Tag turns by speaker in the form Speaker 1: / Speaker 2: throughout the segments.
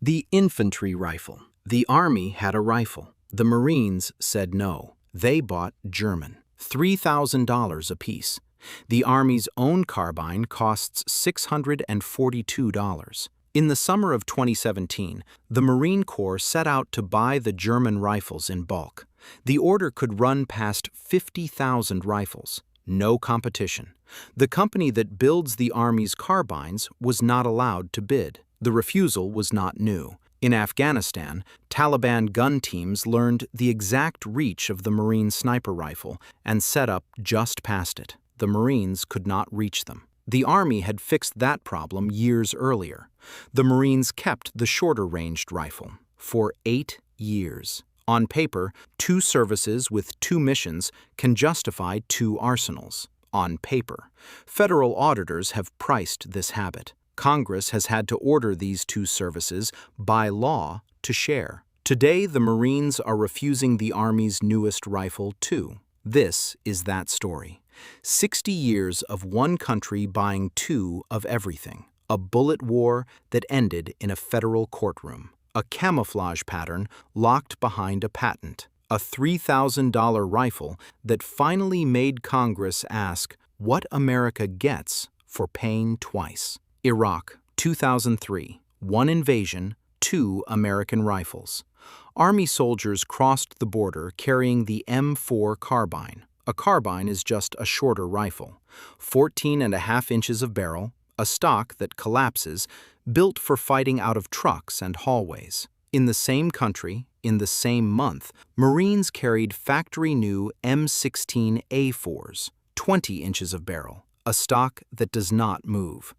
Speaker 1: The infantry rifle. The Army had a rifle. The Marines said no. They bought German. $3,000 apiece. The Army's own carbine costs $642. In the summer of 2017, the Marine Corps set out to buy the German rifles in bulk. The order could run past 50,000 rifles. No competition. The company that builds the Army's carbines was not allowed to bid. The refusal was not new. In Afghanistan, Taliban gun teams learned the exact reach of the Marine sniper rifle and set up just past it. The Marines could not reach them. The Army had fixed that problem years earlier. The Marines kept the shorter-ranged rifle for 8 years. On paper, 2 services with 2 missions can justify 2 arsenals. On paper. Federal auditors have priced this habit. Congress has had to order these 2 services by law to share. Today, the Marines are refusing the Army's newest rifle, too. This is that story. 60 years of one country buying 2 of everything. A bullet war that ended in a federal courtroom. A camouflage pattern locked behind a patent. A $3,000 rifle that finally made Congress ask what America gets for paying twice. Iraq, 2003. 1 invasion, 2 American rifles. Army soldiers crossed the border carrying the M4 carbine. A carbine is just a shorter rifle. 14.5 inches of barrel, a stock that collapses, built for fighting out of trucks and hallways. In the same country, in the same month, Marines carried factory-new M16A4s, 20 inches of barrel, a stock that does not move.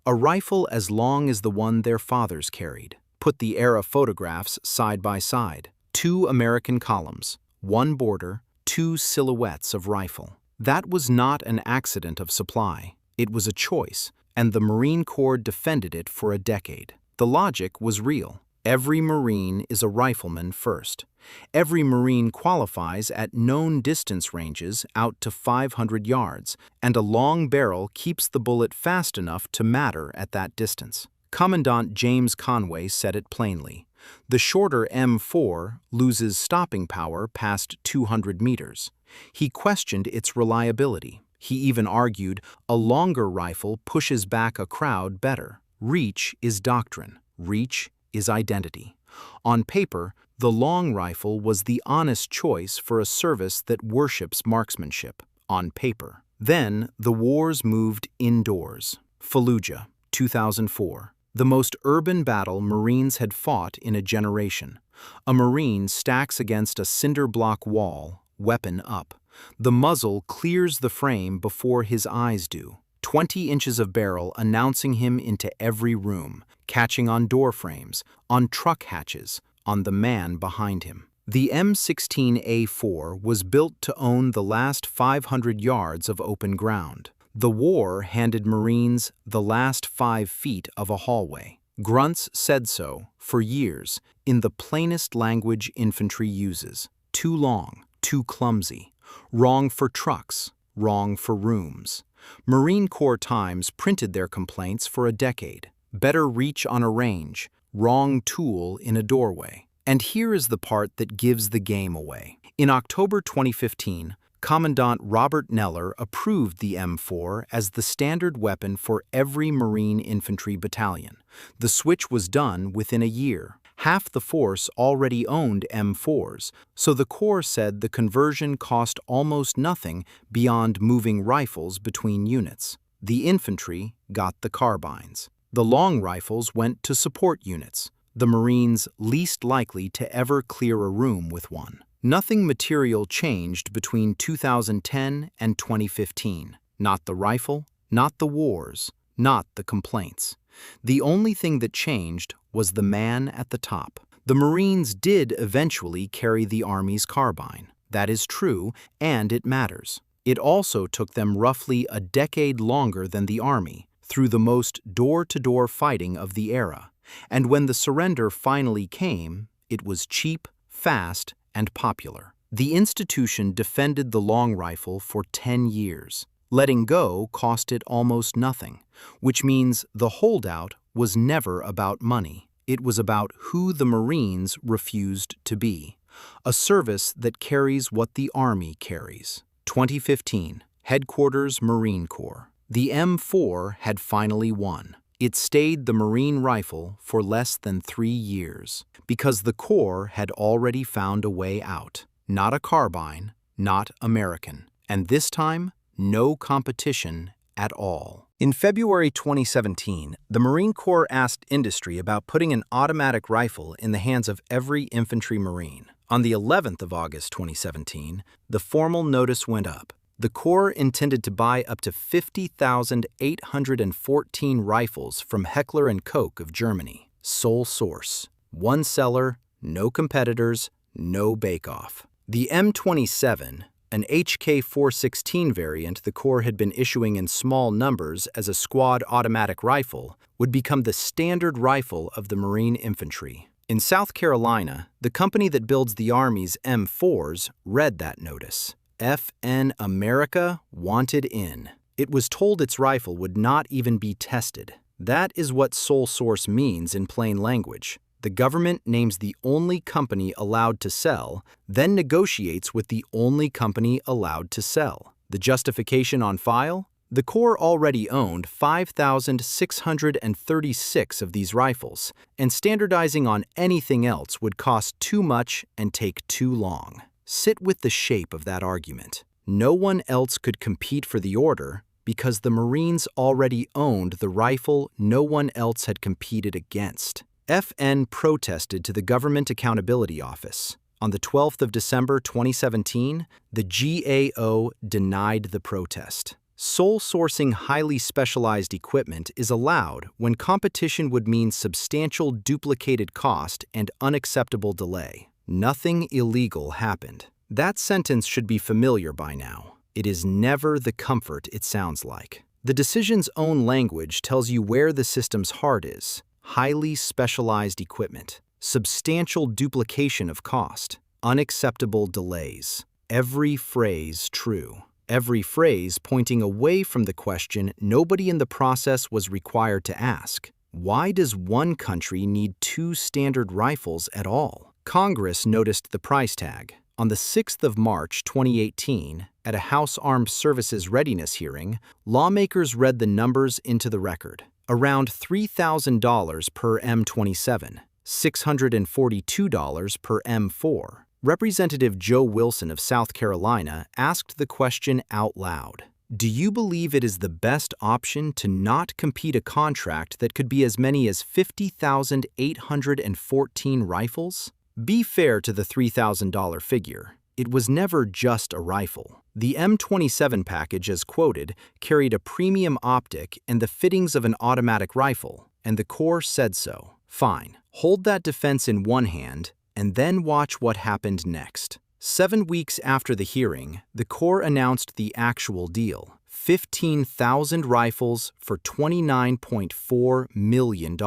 Speaker 1: A rifle as long as the one their fathers carried. Put the era photographs side by side. 2 American columns, 1 border, 2 silhouettes of rifle. That was not an accident of supply. It was a choice, and the Marine Corps defended it for a decade. The logic was real. Every Marine is a rifleman first. Every Marine qualifies at known distance ranges out to 500 yards, and a long barrel keeps the bullet fast enough to matter at that distance. Commandant James Conway said it plainly. The shorter M4 loses stopping power past 200 meters. He questioned its reliability. He even argued a longer rifle pushes back a crowd better. Reach is doctrine. Reach is identity. On paper, the long rifle was the honest choice for a service that worships marksmanship. On paper. Then, the wars moved indoors. Fallujah, 2004. The most urban battle Marines had fought in a generation. A Marine stacks against a cinder block wall, weapon up. The muzzle clears the frame before his eyes do. 20 inches of barrel announcing him into every room, catching on door frames, on truck hatches, on the man behind him. The M16A4 was built to own the last 500 yards of open ground. The war handed Marines the last 5 feet of a hallway. Grunts said so, for years, in the plainest language infantry uses. Too long, too clumsy. Wrong for trucks, wrong for rooms. Marine Corps Times printed their complaints for a decade. Better reach on a range, wrong tool in a doorway. And here is the part that gives the game away. In October 2015, Commandant Robert Neller approved the M4 as the standard weapon for every Marine infantry battalion. The switch was done within a year. Half the force already owned M4s, so the Corps said the conversion cost almost nothing beyond moving rifles between units. The infantry got the carbines. The long rifles went to support units, the Marines least likely to ever clear a room with one. Nothing material changed between 2010 and 2015. Not the rifle, not the wars, not the complaints. The only thing that changed was the man at the top. The Marines did eventually carry the Army's carbine. That is true, and it matters. It also took them roughly a decade longer than the Army, through the most door-to-door fighting of the era. And when the surrender finally came, it was cheap, fast, and popular. The institution defended the long rifle for 10 years. Letting go cost it almost nothing, which means the holdout was never about money. It was about who the Marines refused to be. A service that carries what the Army carries. 2015, Headquarters Marine Corps. The M4 had finally won. It stayed the Marine rifle for less than 3 years, because the Corps had already found a way out. Not a carbine, not American. And this time, no competition at all. In February 2017, the Marine Corps asked industry about putting an automatic rifle in the hands of every infantry Marine. On the 11th of August 2017, the formal notice went up. The Corps intended to buy up to 50,814 rifles from Heckler & Koch of Germany. Sole source. One seller, no competitors, no bake-off. The M27, an HK-416 variant the Corps had been issuing in small numbers as a squad automatic rifle, would become the standard rifle of the Marine infantry. In South Carolina, the company that builds the Army's M4s read that notice. FN America wanted in. It was told its rifle would not even be tested. That is what sole source means in plain language. The government names the only company allowed to sell, then negotiates with the only company allowed to sell. The justification on file? The Corps already owned 5,636 of these rifles, and standardizing on anything else would cost too much and take too long. Sit with the shape of that argument. No one else could compete for the order because the Marines already owned the rifle no one else had competed against. FN protested to the Government Accountability Office. On the 12th of December 2017, the GAO denied the protest. Sole sourcing highly specialized equipment is allowed when competition would mean substantial duplicated cost and unacceptable delay. Nothing illegal happened. That sentence should be familiar by now. It is never the comfort it sounds like. The decision's own language tells you where the system's heart is. Highly specialized equipment. Substantial duplication of cost. Unacceptable delays. Every phrase true. Every phrase pointing away from the question nobody in the process was required to ask. Why does one country need 2 standard rifles at all? Congress noticed the price tag. On the 6th of March 2018, at a House Armed Services Readiness hearing, lawmakers read the numbers into the record. Around $3,000 per M27, $642 per M4. Representative Joe Wilson of South Carolina asked the question out loud. Do you believe it is the best option to not compete a contract that could be as many as 50,814 rifles? Be fair to the $3,000 figure. It was never just a rifle. The M27 package, as quoted, carried a premium optic and the fittings of an automatic rifle, and the Corps said so. Fine. Hold that defense in one hand, and then watch what happened next. 7 weeks after the hearing, the Corps announced the actual deal. 15,000 rifles for $29.4 million.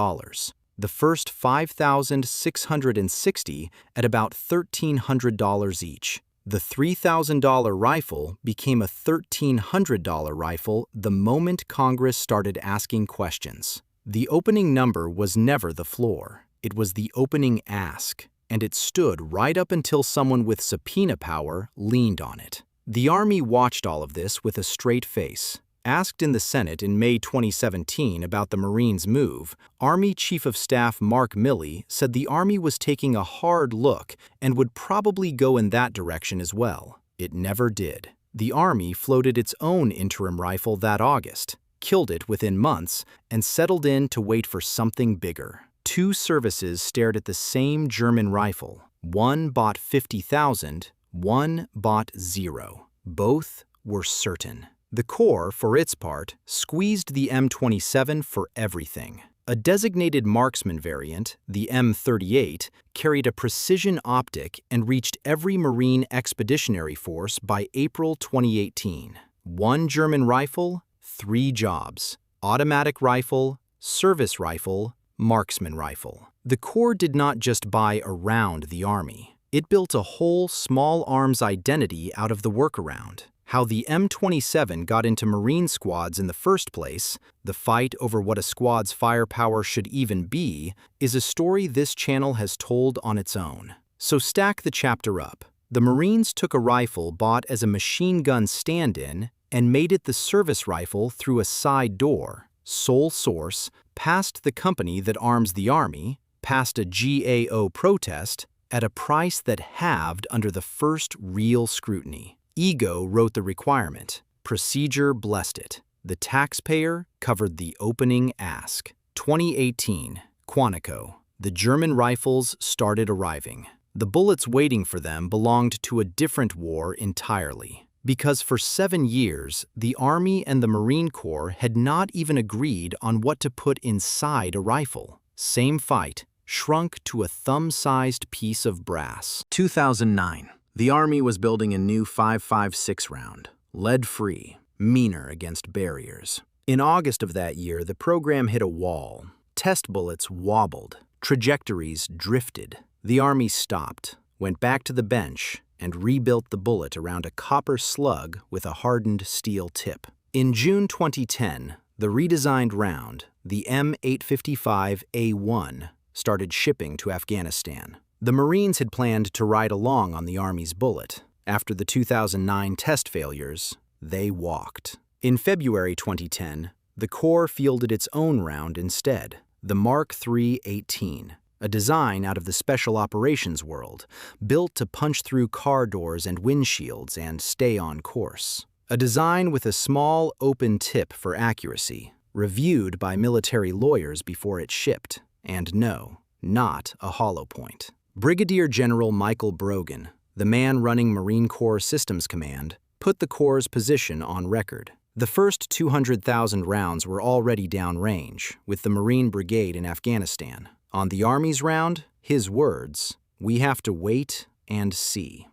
Speaker 1: The first 5,660 at about $1,300 each. The $3,000 rifle became a $1,300 rifle the moment Congress started asking questions. The opening number was never the floor. It was the opening ask, and it stood right up until someone with subpoena power leaned on it. The Army watched all of this with a straight face. Asked in the Senate in May 2017 about the Marines' move, Army Chief of Staff Mark Milley said the Army was taking a hard look and would probably go in that direction as well. It never did. The Army floated its own interim rifle that August, killed it within months, and settled in to wait for something bigger. 2 services stared at the same German rifle. One bought 50,000, one bought 0. Both were certain. The Corps, for its part, squeezed the M27 for everything. A designated marksman variant, the M38, carried a precision optic and reached every Marine Expeditionary Force by April 2018. 1 German rifle, 3 jobs. Automatic rifle, service rifle, marksman rifle. The Corps did not just buy around the Army. It built a whole small arms identity out of the workaround. How the M27 got into Marine squads in the first place, the fight over what a squad's firepower should even be, is a story this channel has told on its own. So stack the chapter up. The Marines took a rifle bought as a machine gun stand-in and made it the service rifle through a side door, sole source, past the company that arms the Army, past a GAO protest, at a price that halved under the first real scrutiny. Ego wrote the requirement. Procedure blessed it. The taxpayer covered the opening ask. 2018, Quantico. The German rifles started arriving. The bullets waiting for them belonged to a different war entirely. Because for 7 years, the Army and the Marine Corps had not even agreed on what to put inside a rifle. Same fight, shrunk to a thumb-sized piece of brass. 2009. The Army was building a new 5.56 round, lead-free, meaner against barriers. In August of that year, the program hit a wall. Test bullets wobbled, trajectories drifted. The Army stopped, went back to the bench, and rebuilt the bullet around a copper slug with a hardened steel tip. In June 2010, the redesigned round, the M855A1, started shipping to Afghanistan. The Marines had planned to ride along on the Army's bullet. After the 2009 test failures, they walked. In February 2010, the Corps fielded its own round instead, the Mark III-18, a design out of the special operations world, built to punch through car doors and windshields and stay on course. A design with a small, open tip for accuracy, reviewed by military lawyers before it shipped, and no, not a hollow point. Brigadier General Michael Brogan, the man running Marine Corps Systems Command, put the Corps' position on record. The first 200,000 rounds were already downrange, with the Marine Brigade in Afghanistan. On the Army's round, his words, "We have to wait and see,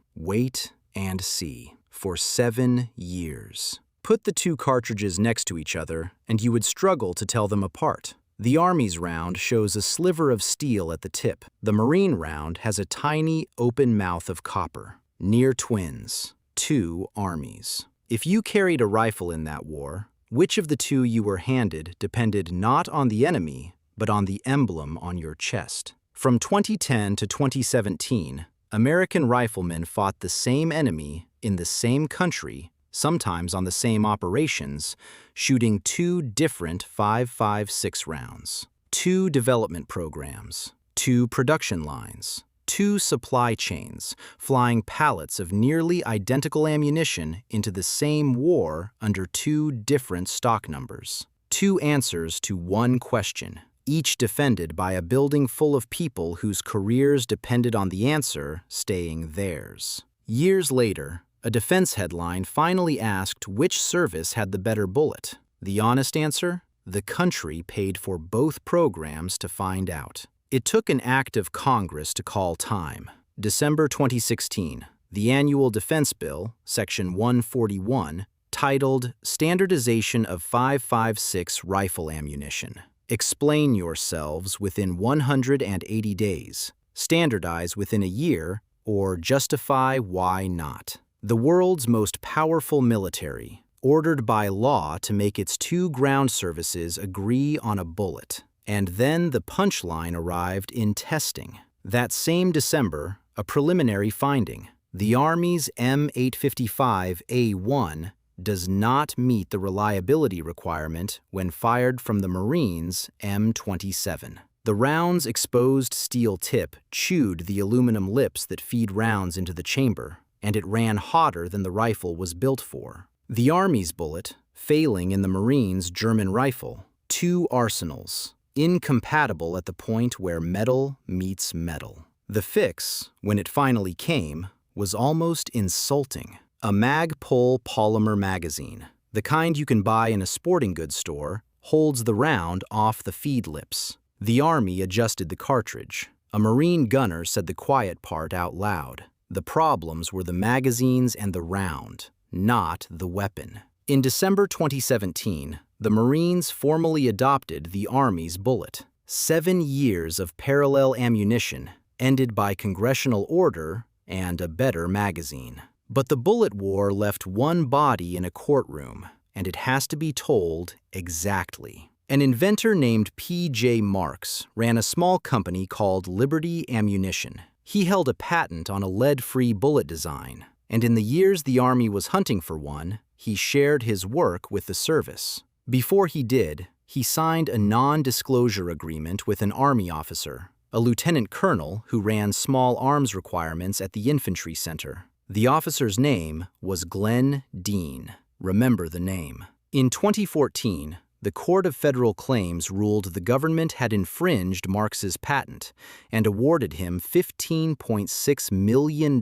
Speaker 1: for 7 years." Put the two cartridges next to each other, and you would struggle to tell them apart. The Army's round shows a sliver of steel at the tip. The Marine round has a tiny, open mouth of copper. Near twins, 2 armies. If you carried a rifle in that war, which of the two you were handed depended not on the enemy, but on the emblem on your chest. From 2010 to 2017, American riflemen fought the same enemy in the same country, sometimes on the same operations, shooting 2 different 5.56 rounds, 2 development programs, 2 production lines, 2 supply chains, flying pallets of nearly identical ammunition into the same war under 2 different stock numbers. 2 answers to 1 question, each defended by a building full of people whose careers depended on the answer staying theirs. Years later, a defense headline finally asked which service had the better bullet. The honest answer? The country paid for both programs to find out. It took an act of Congress to call time. December 2016, the annual defense bill, Section 141, titled Standardization of 5.56 Rifle Ammunition. Explain yourselves within 180 days, standardize within a year, or justify why not. The world's most powerful military, ordered by law to make its 2 ground services agree on a bullet. And then the punchline arrived in testing. That same December, a preliminary finding. The Army's M855A1 does not meet the reliability requirement when fired from the Marines' M27. The round's exposed steel tip chewed the aluminum lips that feed rounds into the chamber, and it ran hotter than the rifle was built for. The Army's bullet, failing in the Marines' German rifle, 2 arsenals, incompatible at the point where metal meets metal. The fix, when it finally came, was almost insulting. A Magpul polymer magazine, the kind you can buy in a sporting goods store, holds the round off the feed lips. The Army adjusted the cartridge. A Marine gunner said the quiet part out loud. The problems were the magazines and the round, not the weapon. In December 2017, the Marines formally adopted the Army's bullet. 7 years of parallel ammunition ended by congressional order and a better magazine. But the bullet war left one body in a courtroom, and it has to be told exactly. An inventor named P.J. Marks ran a small company called Liberty Ammunition. He held a patent on a lead-free bullet design, and in the years the Army was hunting for one, he shared his work with the service. Before he did, he signed a non-disclosure agreement with an Army officer, a lieutenant colonel who ran small arms requirements at the infantry center. The officer's name was Glenn Dean. Remember the name. In 2014, the Court of Federal Claims ruled the government had infringed Marks's patent and awarded him $15.6 million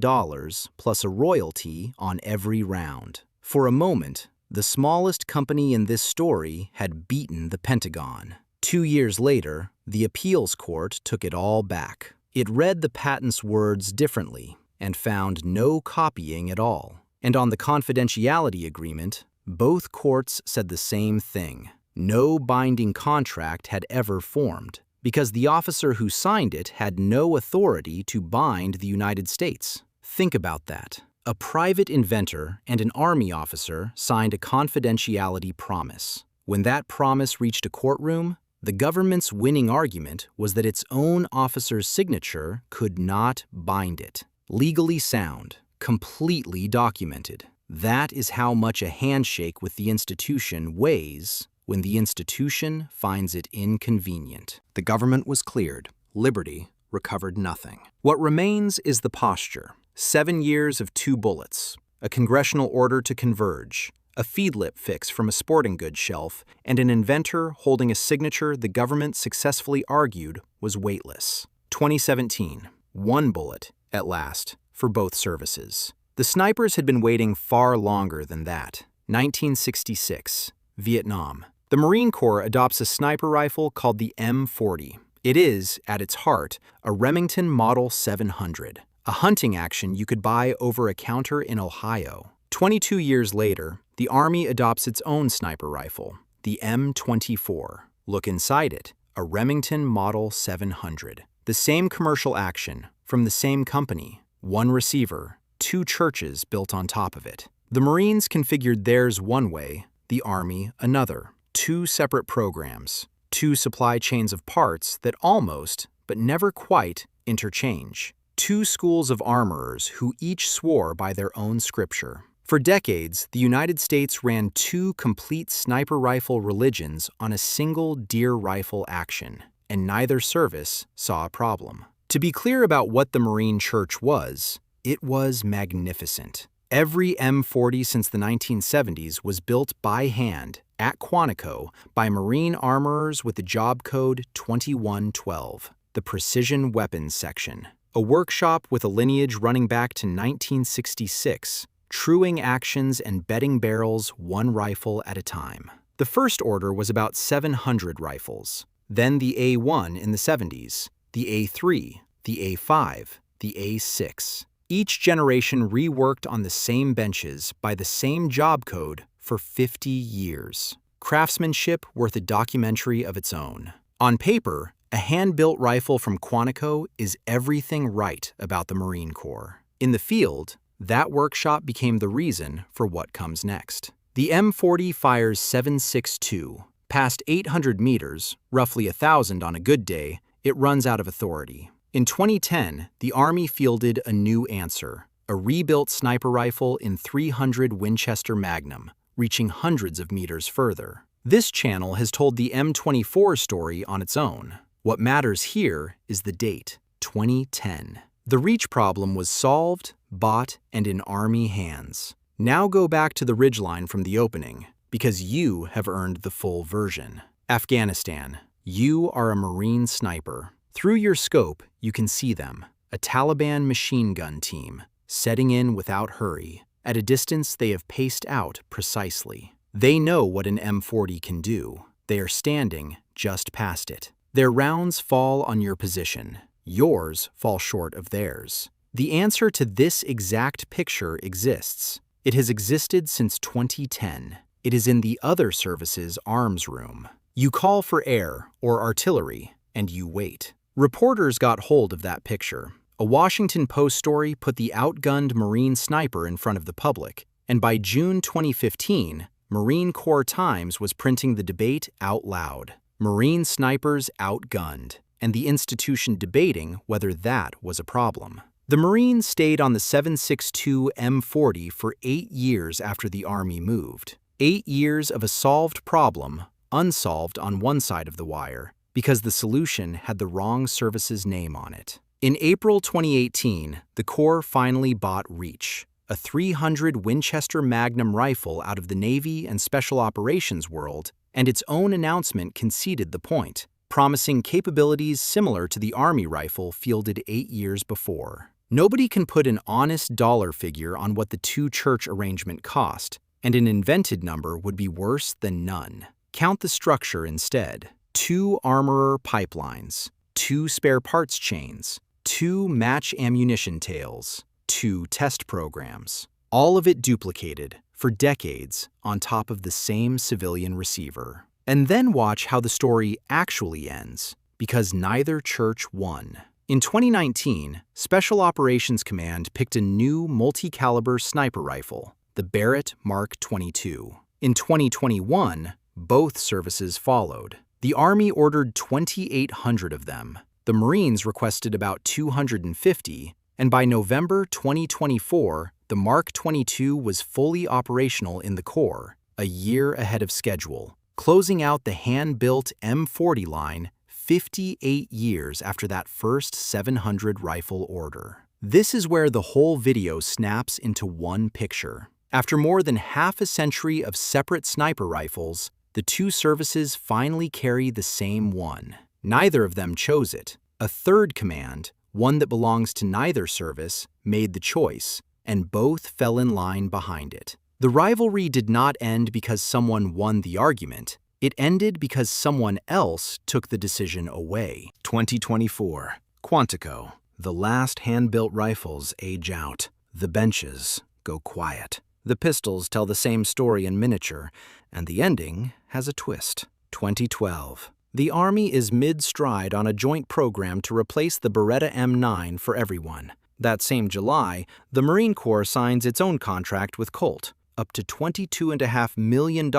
Speaker 1: plus a royalty on every round. For a moment, the smallest company in this story had beaten the Pentagon. 2 years later, the appeals court took it all back. It read the patent's words differently and found no copying at all. And on the confidentiality agreement, both courts said the same thing. No binding contract had ever formed, because the officer who signed it had no authority to bind the United States. Think about that. A private inventor and an Army officer signed a confidentiality promise. When that promise reached a courtroom, the government's winning argument was that its own officer's signature could not bind it. Legally sound, completely documented. That is how much a handshake with the institution weighs when the institution finds it inconvenient. The government was cleared. Liberty recovered nothing. What remains is the posture. 7 years of 2 bullets, a congressional order to converge, a feed lip fix from a sporting goods shelf, and an inventor holding a signature the government successfully argued was weightless. 2017, 1 bullet, at last, for both services. The snipers had been waiting far longer than that. 1966, Vietnam. The Marine Corps adopts a sniper rifle called the M40. It is, at its heart, a Remington Model 700, a hunting action you could buy over a counter in Ohio. 22 years later, the Army adopts its own sniper rifle, the M24. Look inside it, a Remington Model 700. The same commercial action, from the same company, 1 receiver, 2 churches built on top of it. The Marines configured theirs one way, the Army another. 2 separate programs, 2 supply chains of parts that almost, but never quite, interchange. 2 schools of armorers who each swore by their own scripture. For decades, the United States ran 2 complete sniper rifle religions on a single deer rifle action, and neither service saw a problem. To be clear about what the Marine Church was, it was magnificent. Every M40 since the 1970s was built by hand at Quantico by Marine armorers with the job code 2112, the Precision Weapons Section, a workshop with a lineage running back to 1966, truing actions and bedding barrels 1 rifle at a time. The first order was about 700 rifles, then the A1 in the 70s, the A3, the A5, the A6. Each generation reworked on the same benches by the same job code for 50 years. Craftsmanship worth a documentary of its own. On paper, a hand-built rifle from Quantico is everything right about the Marine Corps. In the field, that workshop became the reason for what comes next. The M40 fires 7.62. Past 800 meters, roughly 1,000 on a good day, it runs out of authority. In 2010, the Army fielded a new answer, a rebuilt sniper rifle in .300 Winchester Magnum, reaching hundreds of meters further. This channel has told the M24 story on its own. What matters here is the date, 2010. The reach problem was solved, bought, and in Army hands. Now go back to the ridgeline from the opening, because you have earned the full version. Afghanistan, you are a Marine sniper. Through your scope, you can see them, a Taliban machine gun team, setting in without hurry. At a distance they have paced out precisely. They know what an M40 can do. They are standing just past it. Their rounds fall on your position. Yours fall short of theirs. The answer to this exact picture exists. It has existed since 2010. It is in the other service's arms room. You call for air or artillery, and you wait. Reporters got hold of that picture. A Washington Post story put the outgunned Marine sniper in front of the public, and by June 2015, Marine Corps Times was printing the debate out loud. Marine snipers outgunned, and the institution debating whether that was a problem. The Marines stayed on the 7.62 M40 for 8 years after the Army moved. 8 years of a solved problem, unsolved on one side of the wire, because the solution had the wrong service's name on it. In April 2018, the Corps finally bought Reach, a .300 Winchester Magnum rifle out of the Navy and Special Operations world, and its own announcement conceded the point, promising capabilities similar to the Army rifle fielded 8 years before. Nobody can put an honest dollar figure on what the two-church arrangement cost, and an invented number would be worse than none. Count the structure instead. 2 armorer pipelines, 2 spare parts chains, 2 match ammunition tails, 2 test programs. All of it duplicated, for decades, on top of the same civilian receiver. And then watch how the story actually ends, because neither church won. In 2019, Special Operations Command picked a new multi-caliber sniper rifle, the Barrett Mark 22. In 2021, both services followed. The Army ordered 2,800 of them. The Marines requested about 250, and by November 2024, the Mark 22 was fully operational in the Corps, a year ahead of schedule, closing out the hand-built M40 line 58 years after that first 700 rifle order. This is where the whole video snaps into one picture. After more than half a century of separate sniper rifles, the two services finally carry the same one. Neither of them chose it. A third command, one that belongs to neither service, made the choice, and both fell in line behind it. The rivalry did not end because someone won the argument. It ended because someone else took the decision away. 2024. Quantico. The last hand-built rifles age out. The benches go quiet. The pistols tell the same story in miniature, and the ending has a twist. 2012. The Army is mid-stride on a joint program to replace the Beretta M9 for everyone. That same July, the Marine Corps signs its own contract with Colt, up to $22.5 million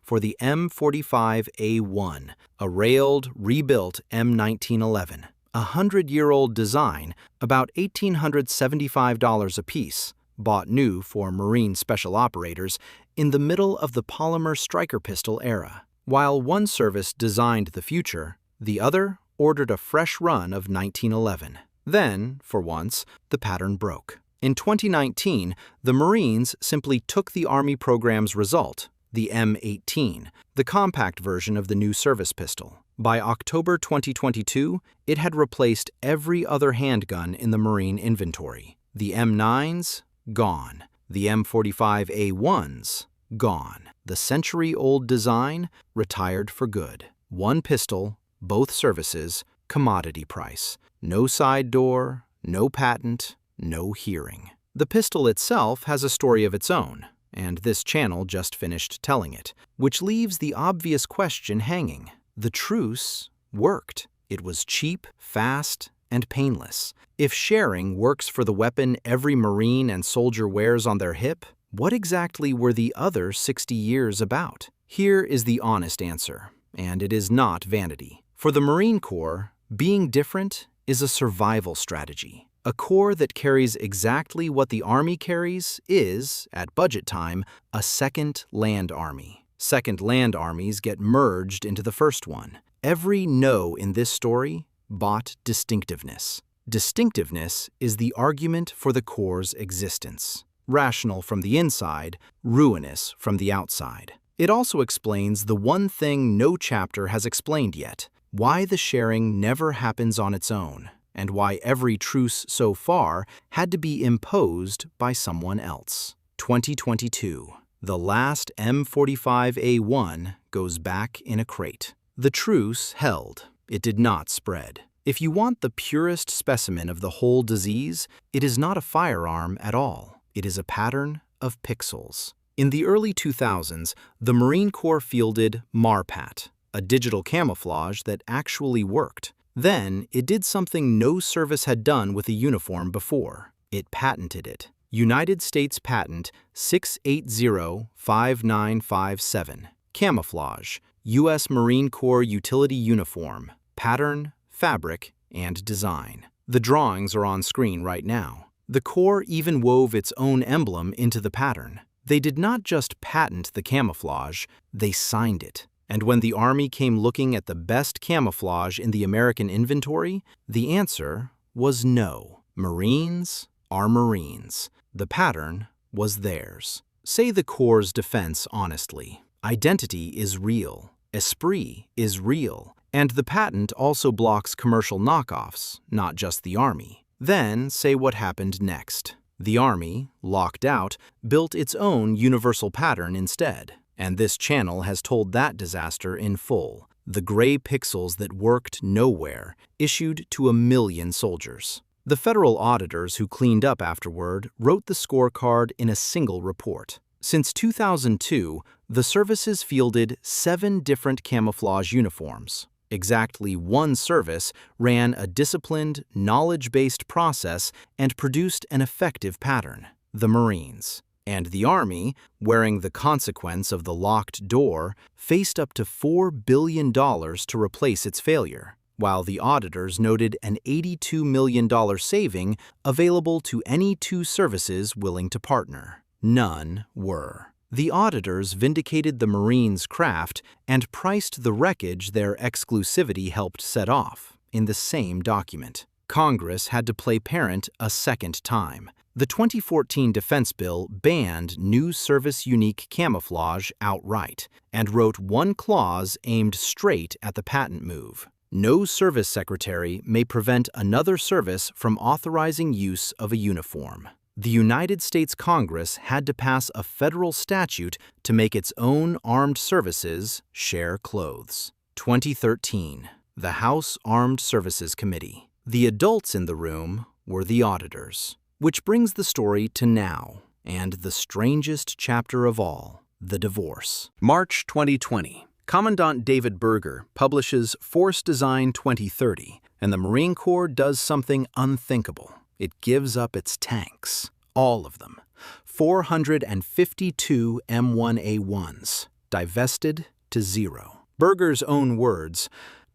Speaker 1: for the M45A1, a railed, rebuilt M1911. A 100-year-old design, about $1,875 apiece, bought new for Marine special operators in the middle of the polymer striker pistol era. While one service designed the future, the other ordered a fresh run of 1911. Then, for once, the pattern broke. In 2019, the Marines simply took the Army program's result, the M18, the compact version of the new service pistol. By October 2022, it had replaced every other handgun in the Marine inventory. The M9s, gone. The M45A1s, gone. The century-old design, retired for good. One pistol, both services, commodity price. No side door, no patent, no hearing. The pistol itself has a story of its own, and this channel just finished telling it, which leaves the obvious question hanging. The Truce worked. It was cheap, fast, and painless. If sharing works for the weapon every Marine and soldier wears on their hip, what exactly were the other 60 years about? Here is the honest answer, and it is not vanity. For the Marine Corps, being different is a survival strategy. A corps that carries exactly what the Army carries is, at budget time, a second land army. Second land armies get merged into the first one. Every no in this story bought distinctiveness. Distinctiveness is the argument for the Corps' existence. Rational from the inside, ruinous from the outside. It also explains the one thing no chapter has explained yet: why the sharing never happens on its own, and why every truce so far had to be imposed by someone else. 2022. The last M45A1 goes back in a crate. The truce held. It did not spread. If you want the purest specimen of the whole disease, it is not a firearm at all. It is a pattern of pixels. In the early 2000s, the Marine Corps fielded MARPAT, a digital camouflage that actually worked. Then, it did something no service had done with a uniform before. It patented it. United States Patent 6805957. Camouflage. U.S. Marine Corps Utility Uniform. Pattern, fabric, and design. The drawings are on screen right now. The Corps even wove its own emblem into the pattern. They did not just patent the camouflage, they signed it. And when the Army came looking at the best camouflage in the American inventory, the answer was no. Marines are Marines. The pattern was theirs. Say the Corps' defense honestly. Identity is real. Esprit is real. And the patent also blocks commercial knockoffs, not just the Army. Then say what happened next. The Army, locked out, built its own universal pattern instead. And this channel has told that disaster in full. The gray pixels that worked nowhere, issued to 1 million soldiers. The federal auditors who cleaned up afterward wrote the scorecard in a single report. Since 2002, the services fielded 7 different camouflage uniforms. Exactly 1 service ran a disciplined, knowledge-based process and produced an effective pattern, the Marines. And the Army, wearing the consequence of the locked door, faced up to $4 billion to replace its failure, while the auditors noted an $82 million saving available to any 2 services willing to partner. None were. The auditors vindicated the Marines' craft and priced the wreckage their exclusivity helped set off in the same document. Congress had to play parent a second time. The 2014 Defense Bill banned new service-unique camouflage outright and wrote 1 clause aimed straight at the patent move. No service secretary may prevent another service from authorizing use of a uniform. The United States Congress had to pass a federal statute to make its own armed services share clothes. 2013, the House Armed Services Committee. The adults in the room were the auditors. Which brings the story to now, and the strangest chapter of all, the divorce. March 2020. Commandant David Berger publishes Force Design 2030, and the Marine Corps does something unthinkable. It gives up its tanks. All of them. 452 M1A1s, divested to 0. Berger's own words,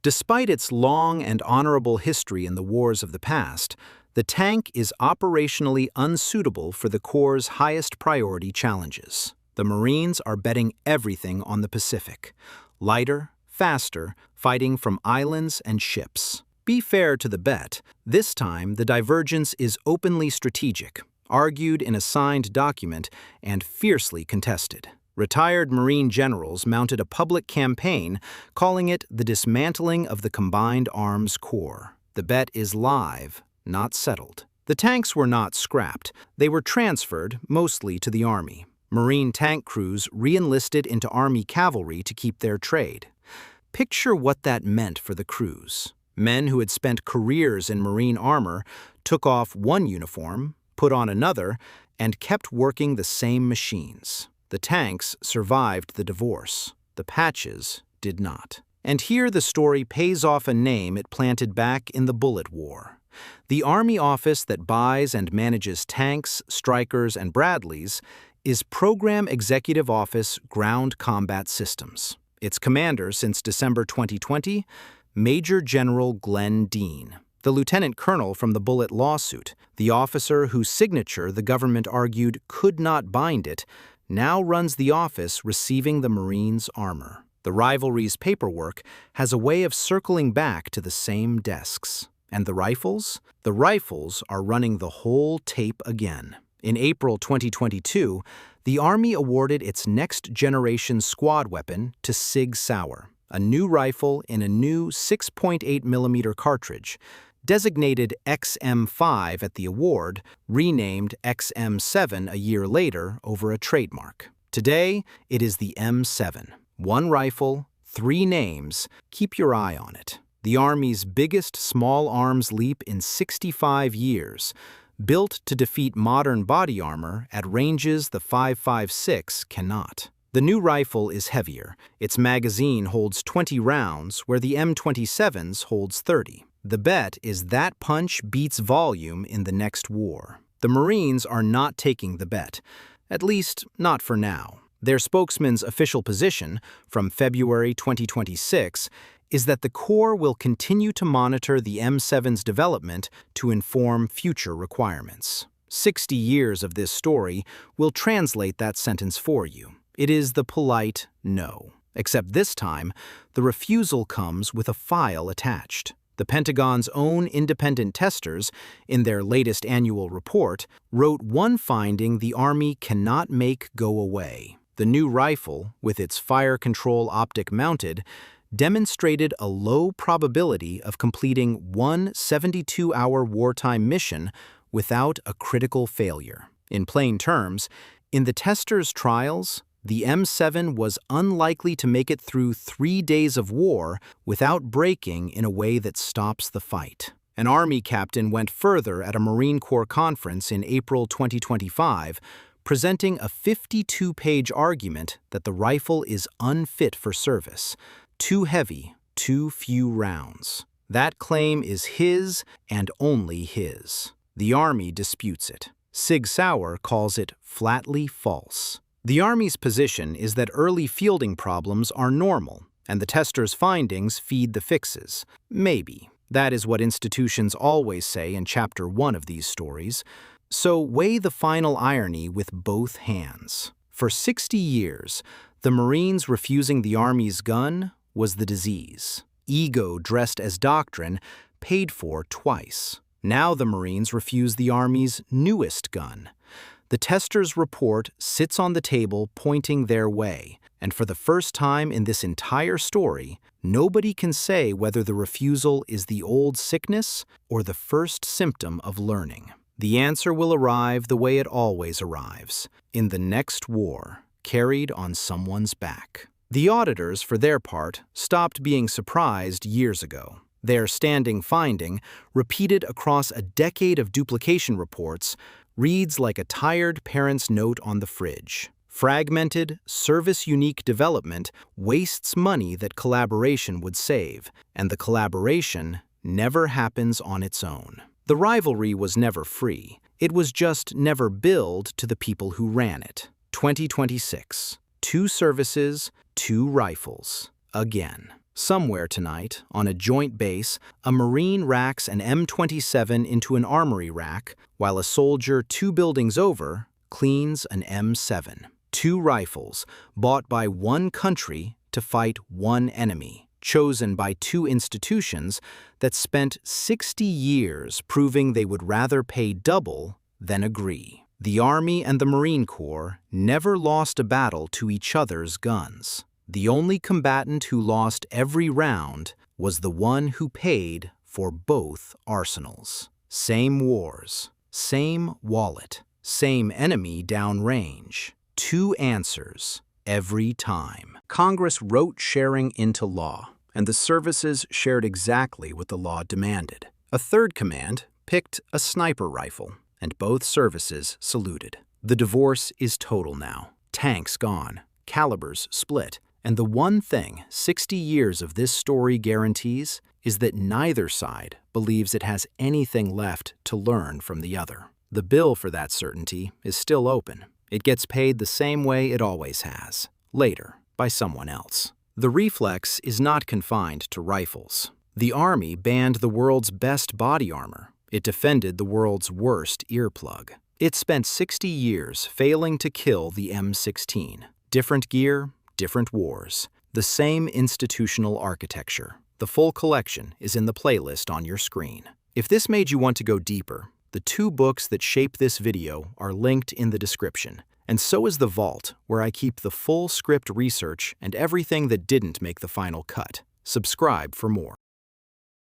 Speaker 1: despite its long and honorable history in the wars of the past, the tank is operationally unsuitable for the Corps' highest priority challenges. The Marines are betting everything on the Pacific. Lighter, faster, fighting from islands and ships. Be fair to the bet, this time the divergence is openly strategic, argued in a signed document, and fiercely contested. Retired Marine generals mounted a public campaign calling it the dismantling of the Combined Arms Corps. The bet is live, not settled. The tanks were not scrapped. They were transferred, mostly to the Army. Marine tank crews re-enlisted into Army cavalry to keep their trade. Picture what that meant for the crews. Men who had spent careers in Marine armor took off one uniform, put on another, and kept working the same machines. The tanks survived the divorce. The patches did not. And here the story pays off a name it planted back in the Bullet War. The Army office that buys and manages tanks, Strykers, and Bradleys is Program Executive Office Ground Combat Systems. Its commander since December 2020, Major General Glenn Dean, the lieutenant colonel from the Bullet lawsuit, the officer whose signature the government argued could not bind it, now runs the office receiving the Marines' armor. The rivalry's paperwork has a way of circling back to the same desks. And the rifles? The rifles are running the whole tape again. In April 2022, the Army awarded its next-generation squad weapon to Sig Sauer, a new rifle in a new 6.8mm cartridge, designated XM5 at the award, renamed XM7 a year later over a trademark. Today, it is the M7. 1 rifle, 3 names. Keep your eye on it. The Army's biggest small arms leap in 65 years, built to defeat modern body armor at ranges the 5.56 cannot. The new rifle is heavier. Its magazine holds 20 rounds, where the M27's holds 30. The bet is that punch beats volume in the next war. The Marines are not taking the bet, at least not for now. Their spokesman's official position, from February 2026, is that the Corps will continue to monitor the M7's development to inform future requirements. 60 years of this story will translate that sentence for you. It is the polite no. Except this time, the refusal comes with a file attached. The Pentagon's own independent testers, in their latest annual report, wrote one finding the Army cannot make go away. The new rifle, with its fire control optic mounted, demonstrated a low probability of completing one 72-hour wartime mission without a critical failure. In plain terms, in the testers' trials, the M7 was unlikely to make it through 3 days of war without breaking in a way that stops the fight. An Army captain went further at a Marine Corps conference in April 2025, presenting a 52-page argument that the rifle is unfit for service, too heavy, too few rounds. That claim is his and only his. The Army disputes it. Sig Sauer calls it flatly false. The Army's position is that early fielding problems are normal, and the testers' findings feed the fixes. Maybe. That is what institutions always say in Chapter 1 of these stories. So weigh the final irony with both hands. For 60 years, the Marines refusing the Army's gun was the disease. Ego dressed as doctrine, paid for twice. Now the Marines refuse the Army's newest gun. The testers' report sits on the table pointing their way, and for the first time in this entire story, nobody can say whether the refusal is the old sickness or the first symptom of learning. The answer will arrive the way it always arrives, in the next war, carried on someone's back. The auditors, for their part, stopped being surprised years ago. Their standing finding, repeated across a decade of duplication reports, reads like a tired parent's note on the fridge. Fragmented, service-unique development wastes money that collaboration would save, and the collaboration never happens on its own. The rivalry was never free. It was just never billed to the people who ran it. 2026. 2 services, 2 rifles. Again. Somewhere tonight, on a joint base, a Marine racks an M27 into an armory rack, while a soldier 2 buildings over cleans an M7. 2 rifles, bought by one country to fight one enemy, chosen by 2 institutions that spent 60 years proving they would rather pay double than agree. The Army and the Marine Corps never lost a battle to each other's guns. The only combatant who lost every round was the one who paid for both arsenals. Same wars, same wallet, same enemy downrange. 2 answers every time. Congress wrote sharing into law, and the services shared exactly what the law demanded. A third command picked a sniper rifle, and both services saluted. The divorce is total now. Tanks gone, calibers split. And the one thing 60 years of this story guarantees is that neither side believes it has anything left to learn from the other. The bill for that certainty is still open. It gets paid the same way it always has, later, by someone else. The reflex is not confined to rifles. The Army banned the world's best body armor. It defended the world's worst earplug. It spent 60 years failing to kill the M16. Different gear, different wars, the same institutional architecture. The full collection is in the playlist on your screen. If this made you want to go deeper, the 2 books that shape this video are linked in the description. And so is the vault, where I keep the full script research and everything that didn't make the final cut. Subscribe for more.